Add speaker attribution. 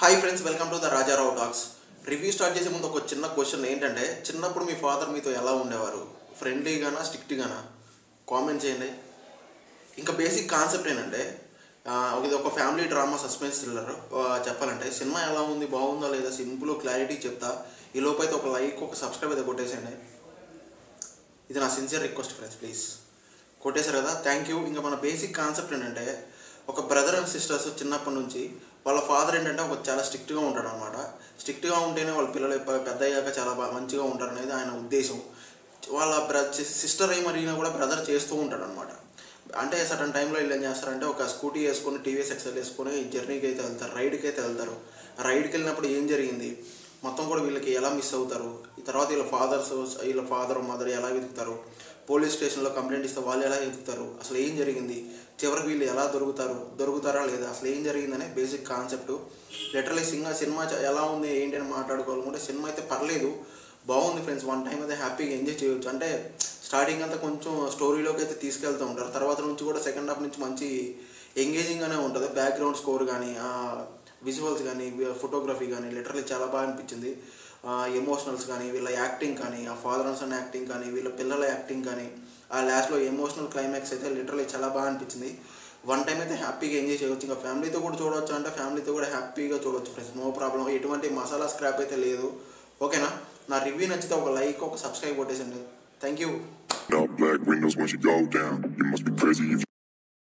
Speaker 1: Hi friends, welcome to the Rajarao talks. Review start చేసే ముందు ఒక చిన్న క్వశ్చన్ ఏంటంటే, చిన్నప్పుడు మీ ఫాదర్ మీతో ఎలా ఉండేవారు? ఫ్రెండ్లీగానా, స్ట్రిక్ట్గానా? కామెంట్ చేయండి. ఇంకా బేసిక్ కాన్సెప్ట్ ఏంటంటే, ఇది ఒక ఫ్యామిలీ డ్రామా సస్పెన్స్ థ్రిల్లర్. చెప్పాలంటే సినిమా ఎలా ఉంది, బాగుందా లేదా సింపుల్ క్లారిటీ చెప్తా. ఈ లోపైతే ఒక లైక్, ఒక సబ్స్క్రైబ్ అయితే కొట్టేసేయండి. ఇది నా సిన్సియర్ రిక్వెస్ట్ ఫ్రెండ్స్, ప్లీజ్. కొట్టేశారు కదా, థ్యాంక్ యూ. ఇంకా మన బేసిక్ కాన్సెప్ట్ ఏంటంటే, ఒక బ్రదర్ అండ్ సిస్టర్స్ చిన్నప్పటి నుంచి వాళ్ళ ఫాదర్ ఏంటంటే ఒక చాలా స్ట్రిక్ట్గా ఉంటాడు అనమాట. స్ట్రిక్ట్గా ఉంటేనే వాళ్ళ పిల్లలు పెద్ద అయ్యాక చాలా మంచిగా ఉంటారు అనేది ఆయన ఉద్దేశం. వాళ్ళ సిస్టర్ ఏమడిగినా కూడా బ్రదర్ చేస్తూ ఉంటాడు అనమాట. అంటే సడన్ టైంలో వీళ్ళు ఏం చేస్తారంటే, ఒక స్కూటీ వేసుకొని టీవీఎస్ ఎక్సెల్ వేసుకొని జర్నీకి అయితే వెళ్తారు, రైడ్కి అయితే వెళ్తారు. రైడ్కి వెళ్ళినప్పుడు ఏం జరిగింది మొత్తం కూడా వీళ్ళకి ఎలా మిస్ అవుతారు, ఈ తర్వాత వీళ్ళ ఫాదర్ మదర్ ఎలా పోలీస్ స్టేషన్లో కంప్లైంట్ ఇస్తే వాళ్ళు ఎలా వెతుకుతారు, అసలు ఏం జరిగింది, చివరికి వీళ్ళు ఎలా దొరుకుతారా లేదా, అసలు ఏం జరిగిందనే బేసిక్ కాన్సెప్ట్. లిటరలీ సినిమా ఎలా ఉంది ఏంటి అని మాట్లాడుకోవాలనుకుంటే సినిమా అయితే పర్లేదు, బాగుంది ఫ్రెండ్స్. వన్ టైం అయితే హ్యాపీగా ఎంజాయ్ చేయొచ్చు. అంటే స్టార్టింగ్ అంతా కొంచెం స్టోరీలోకి అయితే తీసుకెళ్తూ ఉంటారు, తర్వాత నుంచి కూడా సెకండ్ హాఫ్ నుంచి మంచి ఎంగేజింగ్గానే ఉంటుంది. బ్యాక్గ్రౌండ్ స్కోర్ కానీ, విజువల్స్ కానీ, ఫోటోగ్రఫీ కానీ లిటరలీ చాలా బాగా అనిపించింది. ఎమోషనల్స్ కానీ, వీళ్ళ యాక్టింగ్ కానీ, ఆ ఫాదర్ అండ్ సన్ యాక్టింగ్ కానీ, వీళ్ళ పిల్లల యాక్టింగ్ కానీ, ఆ లాస్ట్లో ఎమోషనల్ క్లైమాక్స్ అయితే లిటరలీ చాలా బాగా అనిపించింది. వన్ టైం అయితే హ్యాపీగా ఎంజాయ్ చేయవచ్చు. ఇంకా ఫ్యామిలీతో కూడా చూడవచ్చు అంటే ఫ్యామిలీతో కూడా హ్యాపీగా చూడవచ్చు ఫ్రెండ్స్, నో ప్రాబ్లం. ఎటువంటి మసాలా స్క్రాప్ అయితే లేదు. ఓకేనా? నా రివ్యూ నచ్చితే ఒక లైక్, ఒక సబ్స్క్రైబ్ కొట్టేసండి. Thank you.